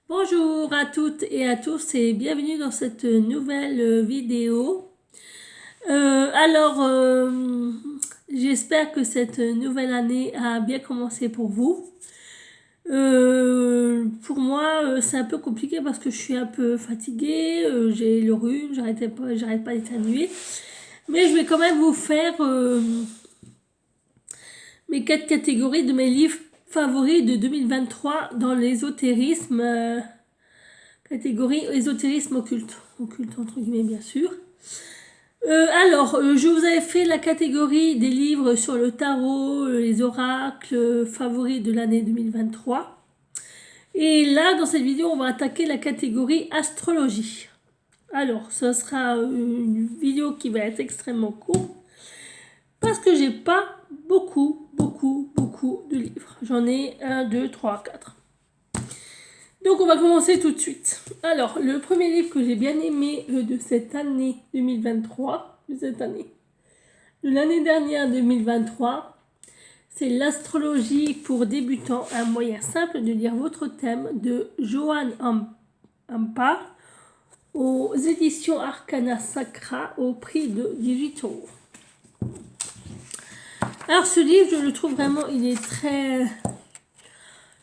Bonjour à toutes et à tous et bienvenue dans cette nouvelle vidéo. J'espère que cette nouvelle année a bien commencé pour vous. Pour moi, c'est un peu compliqué parce que je suis un peu fatiguée, j'ai le rhume, j'arrête pas d'éternuer. Mais je vais quand même vous faire mes 4 catégories de mes livres favoris de 2023 dans l'ésotérisme. Catégorie ésotérisme occulte. Occulte entre guillemets bien sûr. Je vous avais fait la catégorie des livres sur le tarot, les oracles favoris de l'année 2023. Et là, dans cette vidéo, on va attaquer la catégorie astrologie. Alors, ce sera une vidéo qui va être extrêmement courte parce que j'ai pas beaucoup de livres. J'en ai 1, 2, 3, 4. Donc on va commencer tout de suite. Alors, le premier livre que j'ai bien aimé de cette année 2023, de l'année dernière 2023, c'est l'astrologie pour débutants, un moyen simple de lire votre thème de Johan Ampa aux éditions Arcana Sacra au prix de 18 €. Alors ce livre, je le trouve vraiment, il est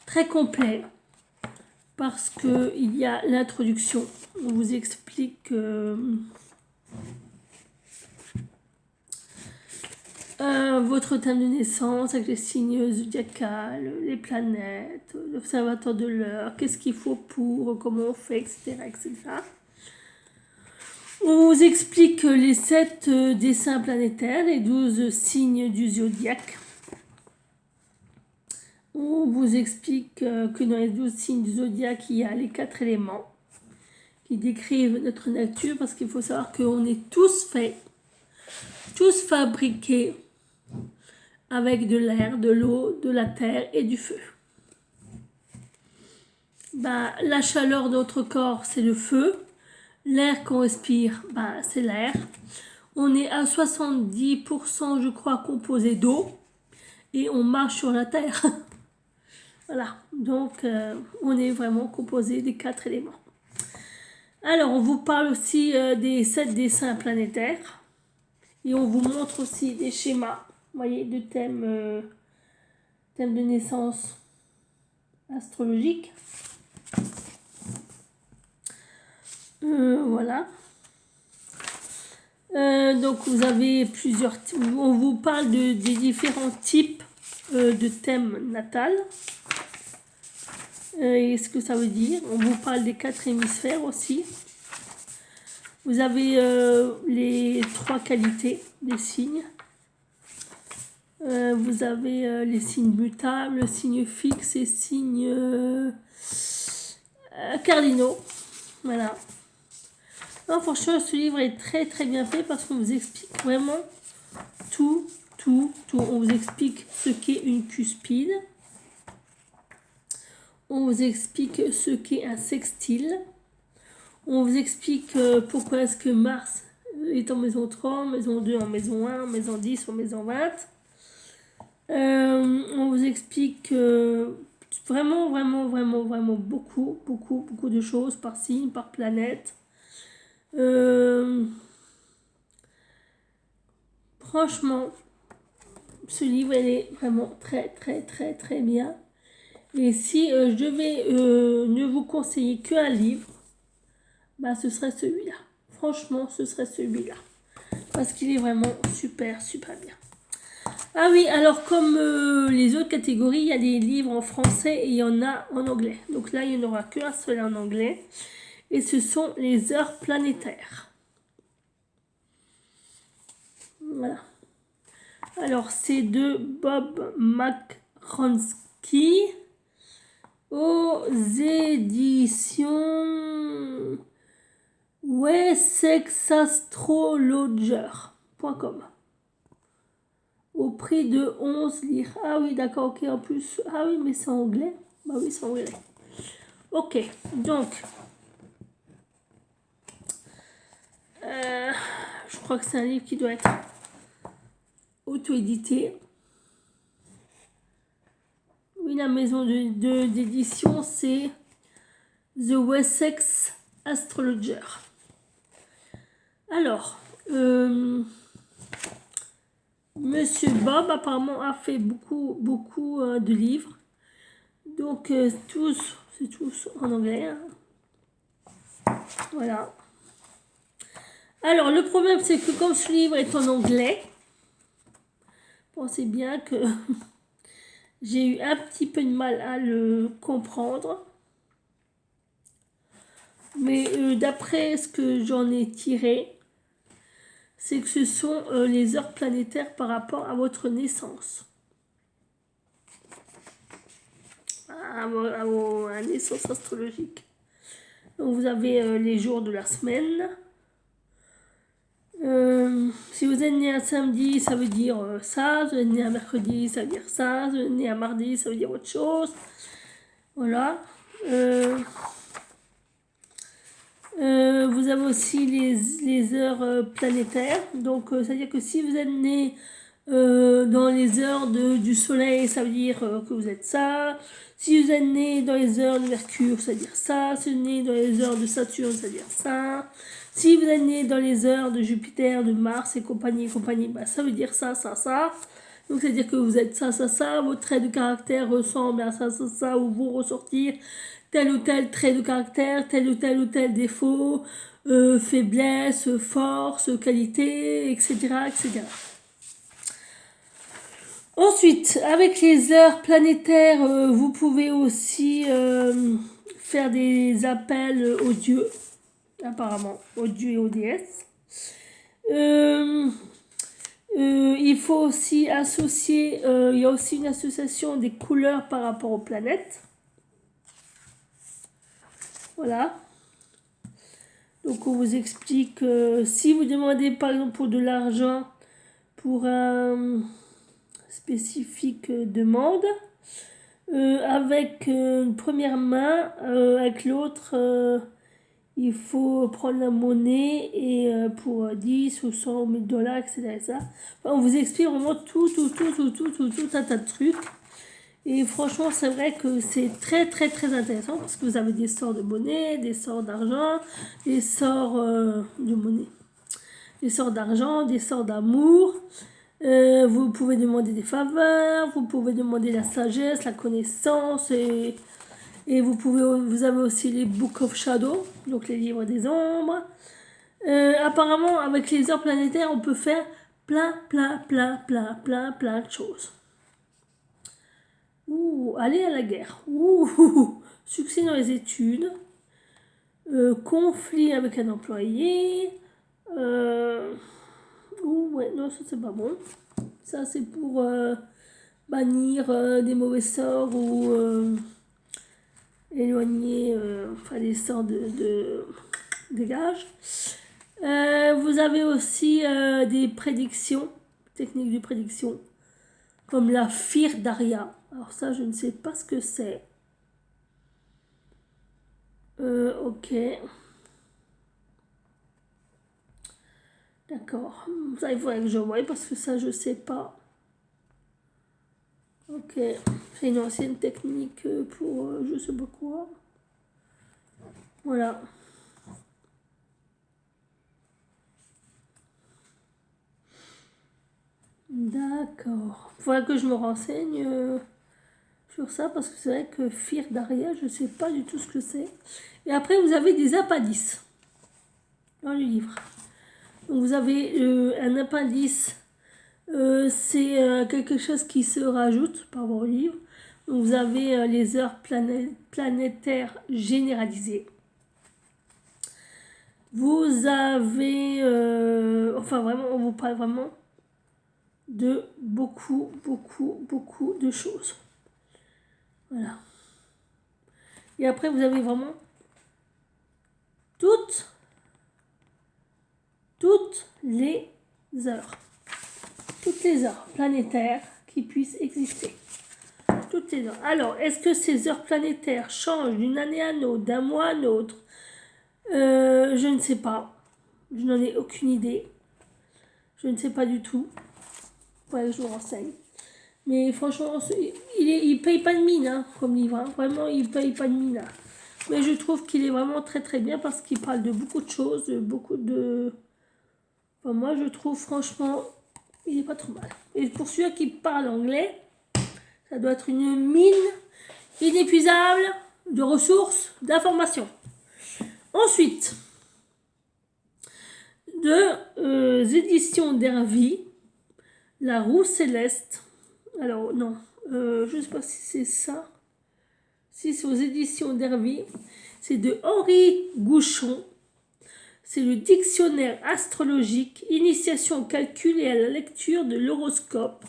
très complet. Parce qu'il y a l'introduction. On vous explique votre thème de naissance avec les signes zodiacales, les planètes, l'observateur de l'heure, qu'est-ce qu'il faut pour, comment on fait, etc. On vous explique les 7 dessins planétaires, les 12 signes du zodiaque. On vous explique que dans les 12 signes du zodiaque, il y a les 4 éléments qui décrivent notre nature, parce qu'il faut savoir qu'on est tous faits, tous fabriqués avec de l'air, de l'eau, de la terre et du feu. La chaleur de notre corps, c'est le feu. L'air qu'on respire, c'est l'air. On est à 70%, je crois, composé d'eau. Et on marche sur la terre. Voilà, donc on est vraiment composé des 4 éléments. Alors, on vous parle aussi des 7 dessins planétaires. Et on vous montre aussi des schémas, vous voyez, de thèmes de naissance astrologique. Voilà. Donc vous avez plusieurs... On vous parle des différents types de thèmes natals. Et ce que ça veut dire. On vous parle des 4 hémisphères aussi. Vous avez les 3 qualités des signes. Vous avez les signes mutables, signes fixes et signes cardinaux. Voilà. Non, franchement, ce livre est très bien fait parce qu'on vous explique vraiment tout. On vous explique ce qu'est une cuspide. On vous explique ce qu'est un sextile. On vous explique pourquoi est-ce que Mars est en maison 3, maison 2, en maison 1, maison 10, en maison 20. On vous explique vraiment beaucoup de choses par signe, par planète. Franchement, ce livre, il est vraiment très bien. Et si je devais ne vous conseiller qu'un livre, ce serait celui-là. Franchement, ce serait celui-là. Parce qu'il est vraiment super bien. Ah oui, alors comme les autres catégories, il y a des livres en français et il y en a en anglais. Donc là, il n'y en aura qu'un seul en anglais. Et ce sont les heures planétaires. Voilà. Alors, c'est de Bob McCronkey aux éditions wessex-astrologer.com au prix de 11 livres. Ah oui, d'accord, ok, en plus. Ah oui, mais c'est en anglais. Bah oui, c'est en anglais. Ok, donc. Je crois que c'est un livre qui doit être auto-édité. Oui, la maison d'édition, c'est The Wessex Astrologer. Alors, Monsieur Bob apparemment a fait beaucoup de livres. Donc, c'est tous en anglais. Hein. Voilà. Alors, le problème, c'est que comme ce livre est en anglais, pensez bien que j'ai eu un petit peu de mal à le comprendre. Mais d'après ce que j'en ai tiré, c'est que ce sont les heures planétaires par rapport à votre naissance. À la naissance astrologique. Donc vous avez les jours de la semaine. Si vous êtes né un samedi, ça veut dire ça. Si vous êtes né un mercredi, ça veut dire ça. Si vous êtes né un mardi, ça veut dire autre chose. Voilà. Vous avez aussi les heures planétaires. Donc, c'est-à-dire que si vous êtes né dans les heures du soleil, ça veut dire que vous êtes ça. Si vous êtes né dans les heures de Mercure, ça veut dire ça. Si vous êtes né dans les heures de Saturne, ça veut dire ça. Si vous êtes né dans les heures de Jupiter, de Mars et compagnie, bah, ça veut dire ça, ça, ça. Donc, c'est-à-dire que vous êtes ça, ça, ça. Vos traits de caractère ressemblent à ça, ça, ça, ou vont ressortir tel ou tel trait de caractère, tel ou tel défaut, faiblesse, force, qualité, etc., etc. Ensuite, avec les heures planétaires, vous pouvez aussi faire des appels aux dieux, apparemment, aux dieux et aux déesses. Il faut aussi associer, il y a aussi une association des couleurs par rapport aux planètes. Voilà. Donc on vous explique, si vous demandez par exemple pour de l'argent, pour un spécifique demande, avec une première main, avec l'autre, il faut prendre la monnaie et pour 10 ou 100 ou 1000 dollars, etc. Enfin, on vous explique vraiment tout un tas de trucs. Et franchement, c'est vrai que c'est très intéressant parce que vous avez des sorts de monnaie, des sorts d'argent, des sorts de monnaie, des sorts d'argent, des sorts d'amour. Vous pouvez demander des faveurs, vous pouvez demander la sagesse, la connaissance et vous avez aussi les Book of Shadow, donc les livres des ombres. Apparemment, avec les heures planétaires, on peut faire plein de choses. Ouh, aller à la guerre. Ouh, succès dans les études. Conflit avec un employé. Ouais, non, ça c'est pas bon. Ça c'est pour bannir des mauvais sorts ou éloigner des sorts de dégage. Vous avez aussi des prédictions, techniques de prédiction, comme la Fir Daria. Alors ça, je ne sais pas ce que c'est. Ok. D'accord. Ça, il faudrait que je voie parce que ça, je sais pas. Ok. C'est une ancienne technique pour je sais pas quoi. Voilà. D'accord. Il faudrait que je me renseigne sur ça parce que c'est vrai que Fir Daria, je ne sais pas du tout ce que c'est. Et après, vous avez des appendices dans le livre. Donc, vous avez un appendice, c'est quelque chose qui se rajoute par vos livres. Donc, vous avez les heures planétaires généralisées. Vous avez, enfin vraiment, on vous parle vraiment de beaucoup de choses. Voilà. Et après, vous avez vraiment toutes les heures. Toutes les heures planétaires qui puissent exister. Toutes les heures. Alors, est-ce que ces heures planétaires changent d'une année à une autre, d'un mois à un autre? Je ne sais pas. Je n'en ai aucune idée. Je ne sais pas du tout. Ouais, je vous renseigne. Mais franchement, il paye pas de mine, hein, comme livre. Hein. Vraiment, il paye pas de mine. Hein. Mais je trouve qu'il est vraiment très très bien parce qu'il parle de beaucoup de choses, de beaucoup de... Enfin, moi, je trouve franchement, il n'est pas trop mal. Et pour ceux qui parlent anglais, ça doit être une mine inépuisable de ressources, d'informations. Ensuite, éditions d'Hervy, La Roue Céleste. Alors, non, je ne sais pas si c'est ça. Si c'est aux éditions d'Hervy. C'est de Henri Gouchon. C'est le dictionnaire astrologique, initiation au calcul et à la lecture de l'horoscope.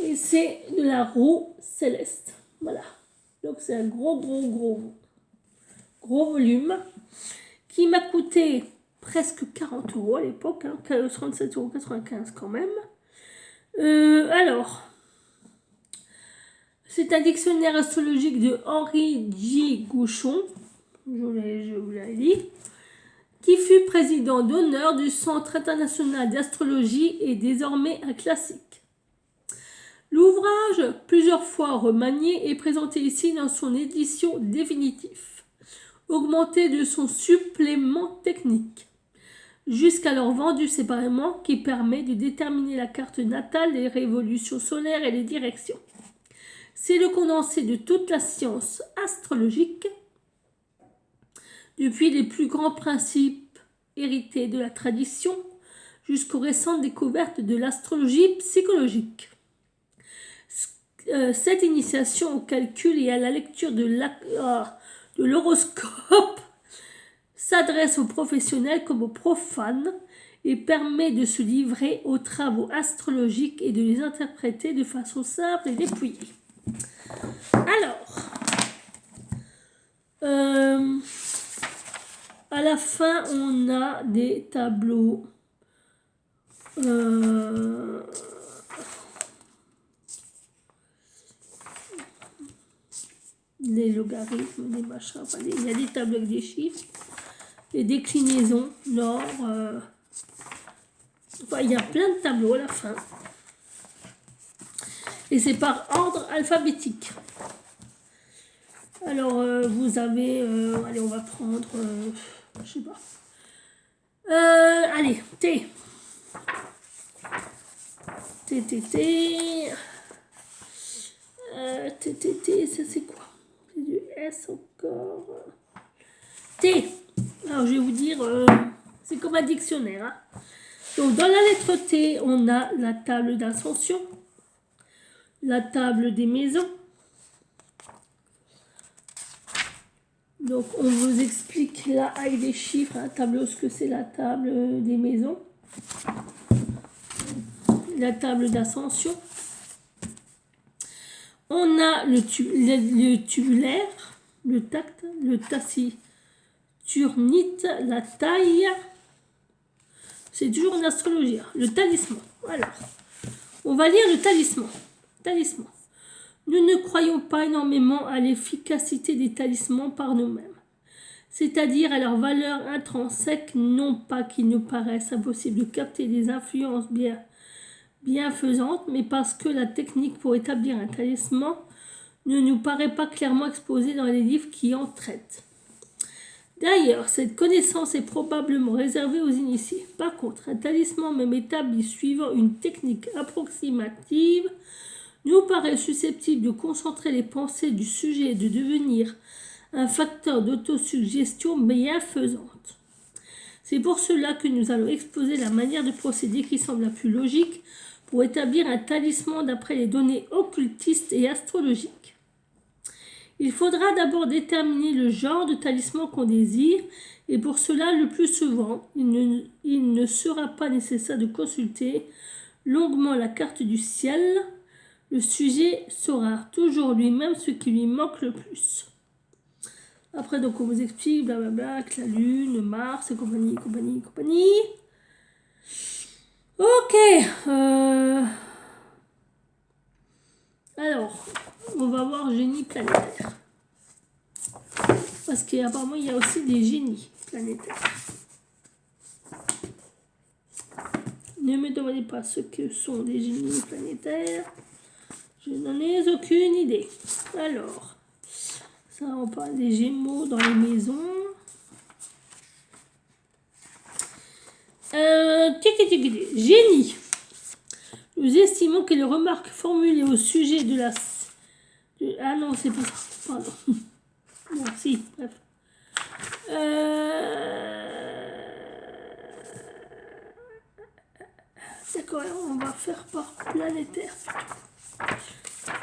Et c'est de La Roue Céleste. Voilà. Donc c'est un gros volume qui m'a coûté presque 40 € à l'époque, hein, 37,95 € quand même. Alors, c'est un dictionnaire astrologique de Henri J. Gouchon, je vous l'ai dit, qui fut président d'honneur du Centre international d'astrologie et désormais un classique. L'ouvrage, plusieurs fois remanié, est présenté ici dans son édition définitive, augmenté de son supplément technique, jusqu'alors vendu séparément, qui permet de déterminer la carte natale, les révolutions solaires et les directions. C'est le condensé de toute la science astrologique, depuis les plus grands principes hérités de la tradition jusqu'aux récentes découvertes de l'astrologie psychologique. Cette initiation au calcul et à la lecture de l'horoscope s'adresse aux professionnels comme aux profanes et permet de se livrer aux travaux astrologiques et de les interpréter de façon simple et dépouillée. Alors, à la fin, on a des tableaux les logarithmes, des machins, enfin, il y a des tableaux avec des chiffres, des déclinaisons, l'or, enfin, il y a plein de tableaux à la fin. Et c'est par ordre alphabétique. Alors, vous avez... allez, on va prendre... je sais pas. Allez, T. T. T, ça c'est quoi? C'est du S encore. T. Alors, je vais vous dire... c'est comme un dictionnaire. Hein. Donc, dans la lettre T, on a la table d'ascension, la table des maisons. Donc, on vous explique là avec des chiffres, un tableau, ce que c'est la table des maisons. La table d'ascension. On a le tubulaire, le tact, le taciturnite, la taille. C'est toujours en astrologie. Hein. Le talisman. Alors, on va lire le talisman. Talisman. Nous ne croyons pas énormément à l'efficacité des talismans par nous-mêmes, c'est-à-dire à leur valeur intrinsèque, non pas qu'il nous paraisse impossible de capter des influences bienfaisantes, mais parce que la technique pour établir un talisman ne nous paraît pas clairement exposée dans les livres qui en traitent. D'ailleurs, cette connaissance est probablement réservée aux initiés. Par contre, un talisman même établi suivant une technique approximative nous paraît susceptible de concentrer les pensées du sujet et de devenir un facteur d'autosuggestion bienfaisante. C'est pour cela que nous allons exposer la manière de procéder qui semble la plus logique pour établir un talisman d'après les données occultistes et astrologiques. Il faudra d'abord déterminer le genre de talisman qu'on désire, et pour cela, le plus souvent, il ne sera pas nécessaire de consulter longuement la carte du ciel. Le sujet saura toujours lui-même ce qui lui manque le plus. Après, donc, on vous explique, blablabla, que la Lune, Mars, et compagnie. Ok. Alors, on va voir génie planétaire. Parce qu'apparemment, il y a aussi des génies planétaires. Ne me demandez pas ce que sont des génies planétaires. Je n'en ai aucune idée. Alors, Ça, on parle des Gémeaux dans les maisons. Génie. Nous estimons que les remarques formulées au sujet de la... Ah non, c'est pas ça. Pardon. Bon, si, bref. D'accord, on va faire par planétaire.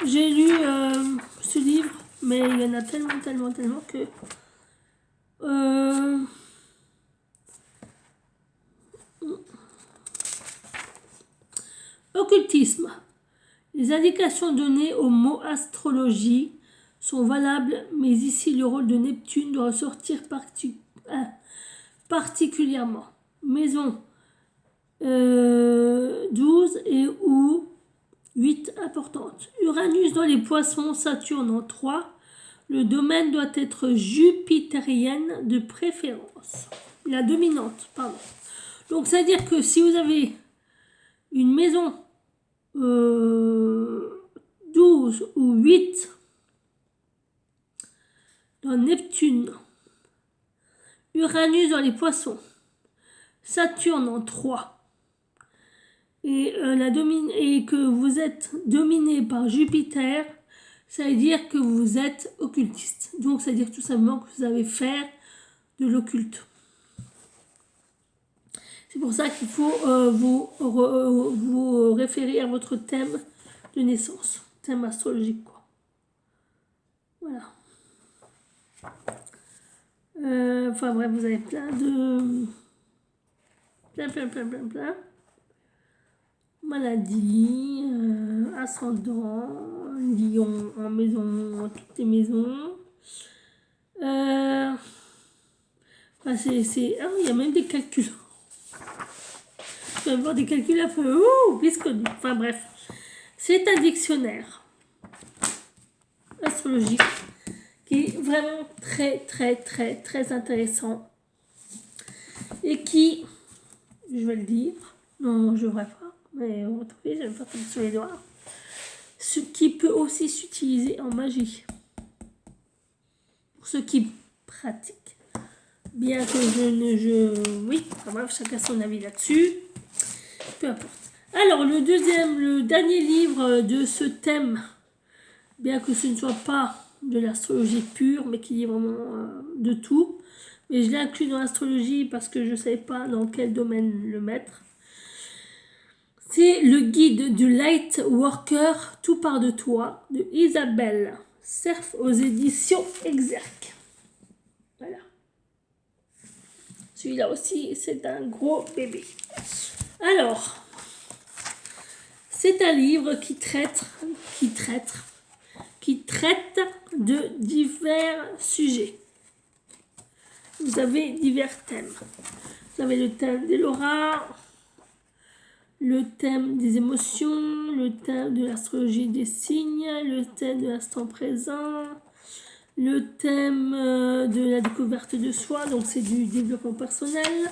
J'ai lu ce livre, mais il y en a tellement que... Occultisme. Les indications données au mot astrologie sont valables, mais ici le rôle de Neptune doit ressortir particulièrement. Maison 12 et ou 8 importantes. Uranus dans les poissons, Saturne en 3. Le domaine doit être jupitérienne de préférence. La dominante, pardon. Donc, c'est-à-dire que si vous avez une maison 12 ou 8 dans Neptune, Uranus dans les poissons, Saturne en 3, et que vous êtes dominé par Jupiter, ça veut dire que vous êtes occultiste. Donc, ça veut dire tout simplement que vous avez faire de l'occulte. C'est pour ça qu'il faut vous référer à votre thème de naissance, thème astrologique, quoi. Voilà. Enfin bref, vous avez plein de... plein. Maladie, ascendant, lion en maison, en toutes les maisons. Enfin, ah, il y a même des calculs. Je vais voir des calculs un peu bisconnus. Enfin bref, c'est un dictionnaire astrologique qui est vraiment très intéressant et qui, je vais le dire, non, je ne devrais pas, mais vous retrouvez, je vais me faire sur les doigts, ce qui peut aussi s'utiliser en magie pour ceux qui pratiquent, bien que oui, enfin bref, chacun son avis là-dessus, peu importe. Alors le dernier livre de ce thème, bien que ce ne soit pas de l'astrologie pure, mais qui est vraiment de tout. Mais je l'ai inclus dans l'astrologie parce que je ne savais pas dans quel domaine le mettre. C'est le guide du Light Worker, Tout part de toi, de Isabelle Cerf aux éditions Exergue. Voilà. Celui-là aussi, c'est un gros bébé. Alors, c'est un livre qui traite de divers sujets. Vous avez divers thèmes. Vous avez le thème de l'aura, le thème des émotions, le thème de l'astrologie des signes, le thème de l'instant présent, le thème de la découverte de soi, donc c'est du développement personnel.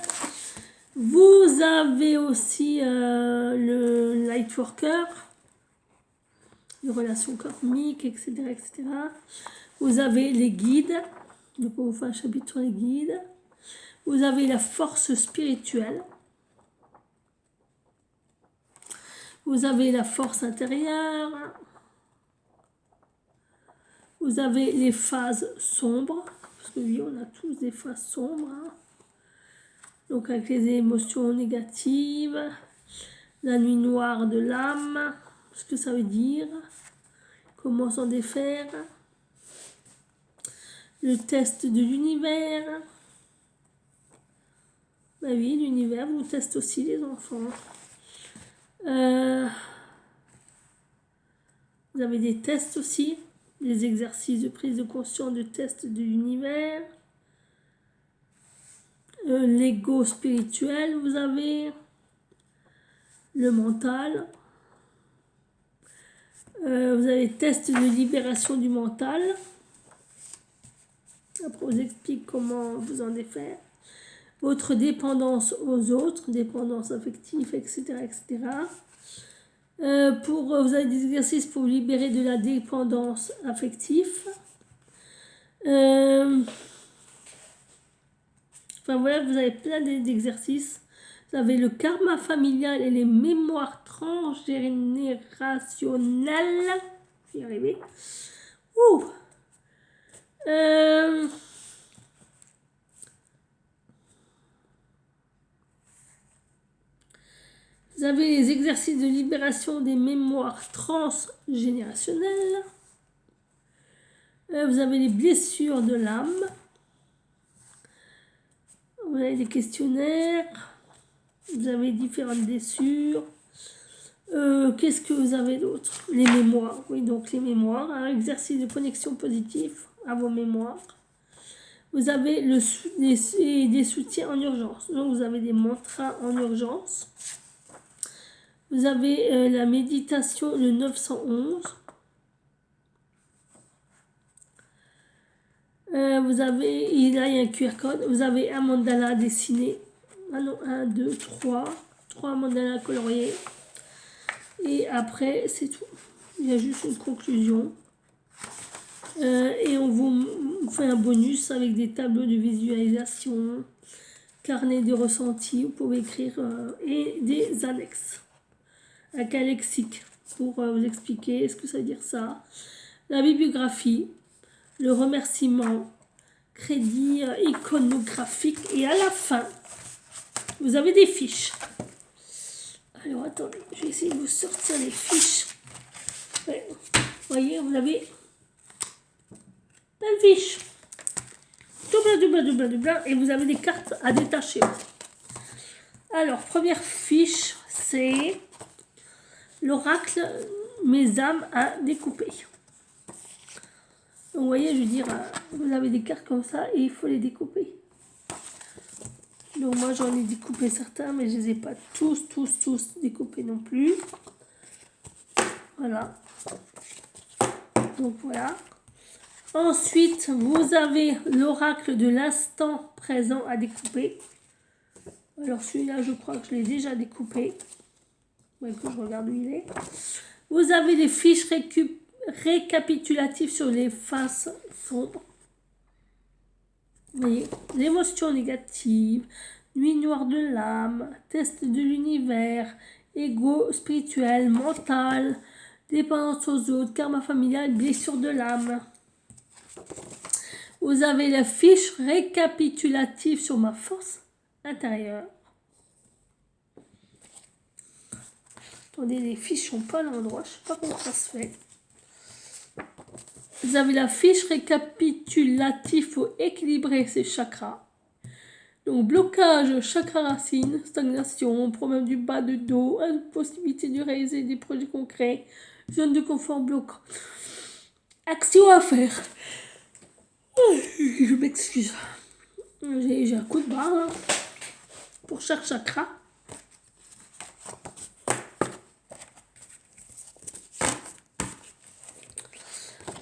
Vous avez aussi le Lightworker, les relations karmiques, etc., etc. Vous avez les guides, donc on vous fait un chapitre sur les guides. Vous avez la force spirituelle. Vous avez la force intérieure. Vous avez les phases sombres, parce que oui, on a tous des phases sombres. Donc avec les émotions négatives, la nuit noire de l'âme, ce que ça veut dire, comment s'en défaire, le test de l'univers. Bah oui, l'univers vous teste aussi les enfants. Vous avez des tests aussi, des exercices de prise de conscience, de test de l'univers. L'ego spirituel, vous avez le mental. Vous avez test de libération du mental. Après, on vous explique comment vous en défaire. Votre dépendance aux autres, dépendance affective, etc. etc. Vous avez des exercices pour vous libérer de la dépendance affective. Enfin voilà, vous avez plein d'exercices. Vous avez le karma familial et les mémoires transgénérationnelles. Je vais y arriver. Ouh. Vous avez les exercices de libération des mémoires transgénérationnelles. Vous avez les blessures de l'âme. Vous avez des questionnaires. Vous avez différentes blessures. Qu'est-ce que vous avez d'autre? Les mémoires. Oui, donc les mémoires. Un exercice de connexion positive à vos mémoires. Vous avez des soutiens en urgence. Donc vous avez des mantras en urgence. Vous avez la méditation, le 911. Vous avez, là il y a un QR code. Vous avez un mandala dessiné. Ah non, 1, 2, 3. 3 mandalas coloriés. Et après, c'est tout. Il y a juste une conclusion. Et on vous fait un bonus avec des tableaux de visualisation, carnet de ressentis, vous pouvez écrire, et des annexes. Avec un lexique pour vous expliquer ce que ça veut dire ça. La bibliographie, le remerciement, crédit iconographique. Et à la fin, vous avez des fiches. Alors attendez, je vais essayer de vous sortir les fiches. Ouais. Vous voyez, vous avez plein de fiches. Double. Et vous avez des cartes à détacher. Alors, première fiche, c'est l'oracle Mes âmes à découper. Donc, vous voyez, je veux dire, vous avez des cartes comme ça et il faut les découper. Donc moi, j'en ai découpé certains, mais je ne les ai pas tous découpés non plus. Voilà. Donc voilà. Ensuite, vous avez l'oracle de l'instant présent à découper. Alors celui-là, je crois que je l'ai déjà découpé. Ouais, que je regarde où il est. Vous avez les fiches récapitulatives sur les faces sombres. Vous voyez, l'émotion négative, nuit noire de l'âme, test de l'univers, ego spirituel, mental, dépendance aux autres, karma familial, blessure de l'âme. Vous avez la fiche récapitulative sur ma force intérieure. Attendez, les fiches sont pas à l'endroit, je sais pas comment ça se fait. Vous avez la fiche récapitulative pour équilibrer ses chakras. Donc blocage, chakra racine, stagnation, problème du bas de dos, impossibilité de réaliser des projets concrets, zone de confort bloquant. Action à faire. Je m'excuse. J'ai un coup de barre là, pour chaque chakra.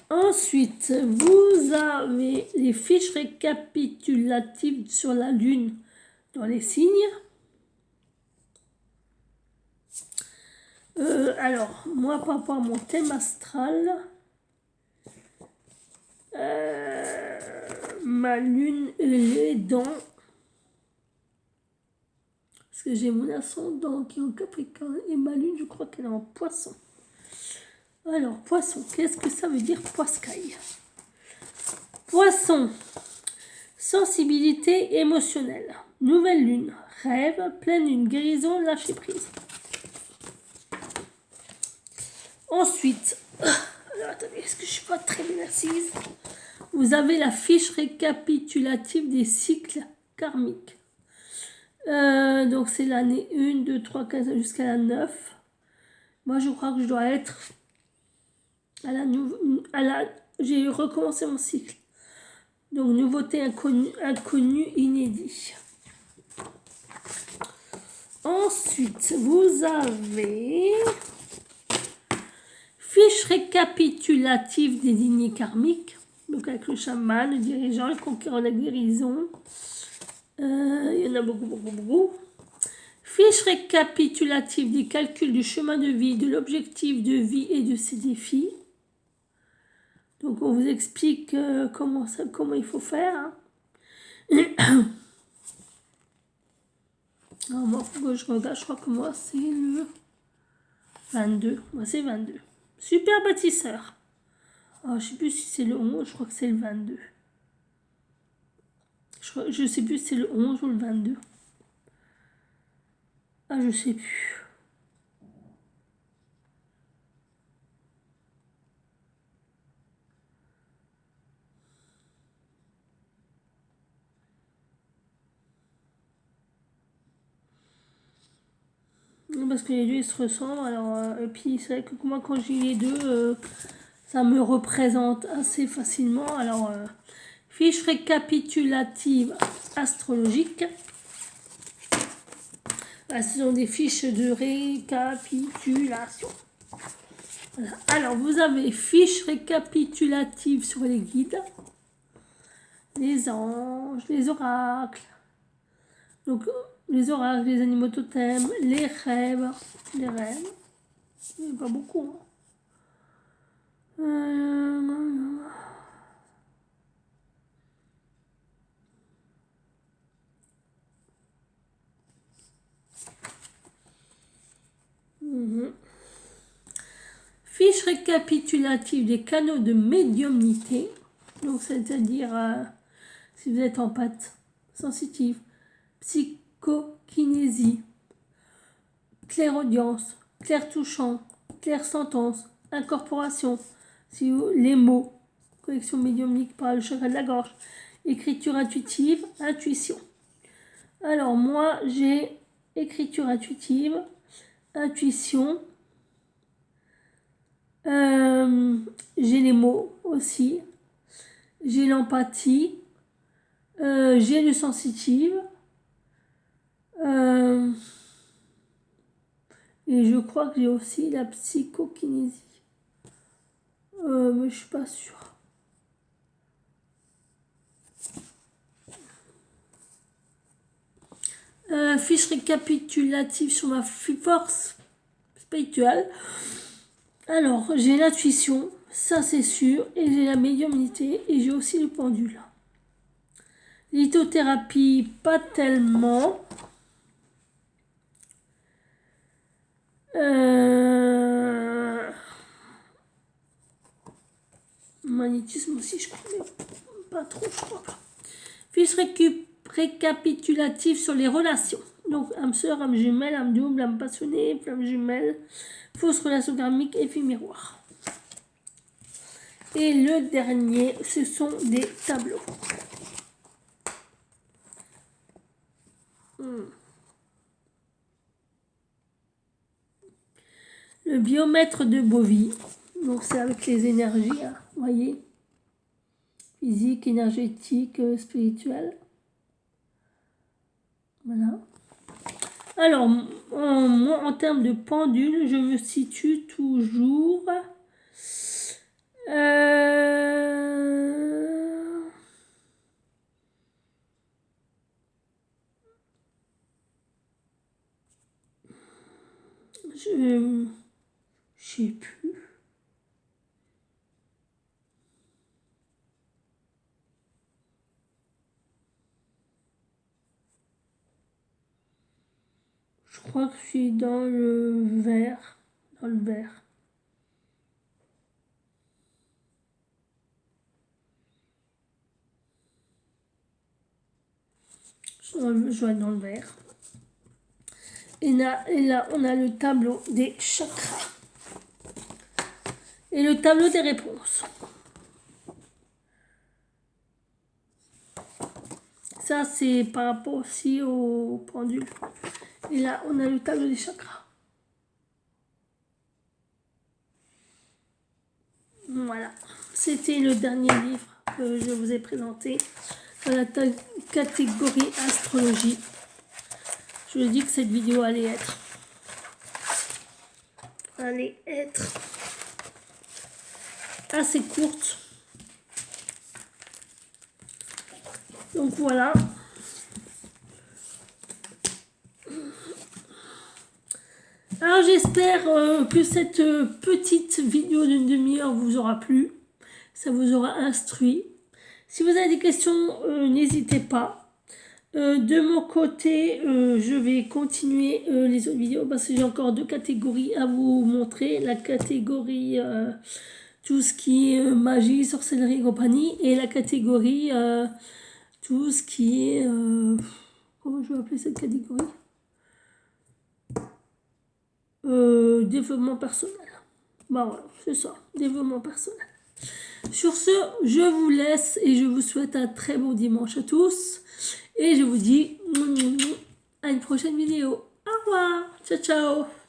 Ensuite, vous avez les fiches récapitulatives sur la lune dans les signes. Alors, moi, par rapport à mon thème astral, ma lune est dans... Parce que j'ai mon ascendant qui est en Capricorne et ma lune, je crois qu'elle est en Poisson. Alors, Poisson, qu'est-ce que ça veut dire Poiscaille? Poisson, sensibilité émotionnelle. Nouvelle lune, rêve, pleine lune, guérison, lâcher prise. Ensuite, alors attendez, est-ce que je suis pas très bien assise? Vous avez la fiche récapitulative des cycles karmiques. Donc c'est l'année 1, 2, 3, 4 jusqu'à la 9. Moi je crois que je dois être j'ai recommencé mon cycle. Donc nouveauté inconnue, inédit. Ensuite, vous avez fiche récapitulative des lignées karmiques. Donc avec le chaman, le dirigeant, le conquérant de la guérison. Il y en a beaucoup. Fiche récapitulative des calculs du chemin de vie, de l'objectif de vie et de ses défis. Donc on vous explique comment il faut faire. Hein. Alors moi, faut que je regarde, je crois que moi c'est le 22. Moi c'est 22. Super bâtisseur. Alors, je sais plus si c'est le 11, je crois que c'est le 22. Je sais plus si c'est le 11 ou le 22. Ah, je sais plus. Parce que les deux ils se ressemblent. Alors, et puis c'est vrai que moi quand j'ai les deux, ça me représente assez facilement. Alors, fiche récapitulative astrologique. Ce sont des fiches de récapitulation. Voilà. Alors, vous avez fiche récapitulative sur les guides, les anges, les oracles. Donc, les oracles, les animaux totems, les rêves. Les rêves. Il n'y a pas beaucoup. Fiche récapitulative des canaux de médiumnité. Donc, c'est-à-dire si vous êtes empathe, sensitive, psychokinésie, clairaudience, clair-touchant, clair-sentence, incorporation, si vous, les mots, connexion médiumnique par le chakra de la gorge, écriture intuitive, intuition. Alors moi j'ai écriture intuitive, intuition, j'ai les mots aussi, j'ai l'empathie, j'ai le sensitive, et je crois que j'ai aussi la psychokinésie. Mais je suis pas sûre. Fiche récapitulative sur ma force spirituelle. Alors, j'ai l'intuition, ça c'est sûr, et j'ai la médiumnité, et j'ai aussi le pendule. Lithothérapie, pas tellement. Magnétisme aussi, je crois, mais pas trop, je crois pas. Fiche récapitulative sur les relations. Donc, âme sœur, âme jumelle, âme double, âme passionnée, flamme jumelle, fausse relation karmique, effet miroir. Et le dernier, ce sont des tableaux. Le biomètre de Bovie. Donc, c'est avec les énergies, hein, vous voyez. Physique, énergétique, spirituelle. Voilà. Alors, moi, en termes de pendule, je me situe toujours... je sais plus. Je crois que je suis dans le vert. Dans le vert. Je dois être dans le vert. Et là, on a le tableau des chakras. Et le tableau des réponses. Ça, c'est par rapport aussi au pendule. Et là, on a le tableau des chakras. Voilà. C'était le dernier livre que je vous ai présenté dans la catégorie astrologie. Je vous ai dit que cette vidéo allait être assez courte. Donc voilà. Alors j'espère que cette petite vidéo d'une demi-heure vous aura plu. ça vous aura instruit. Si vous avez des questions, n'hésitez pas. De mon côté, je vais continuer les autres vidéos parce que j'ai encore 2 catégories à vous montrer. La catégorie tout ce qui est magie, sorcellerie et compagnie, et la catégorie tout ce qui est... comment je vais appeler cette catégorie développement personnel. Bah voilà, c'est ça, développement personnel. Sur ce, je vous laisse et je vous souhaite un très bon dimanche à tous. Et je vous dis à une prochaine vidéo. Au revoir. Ciao, ciao.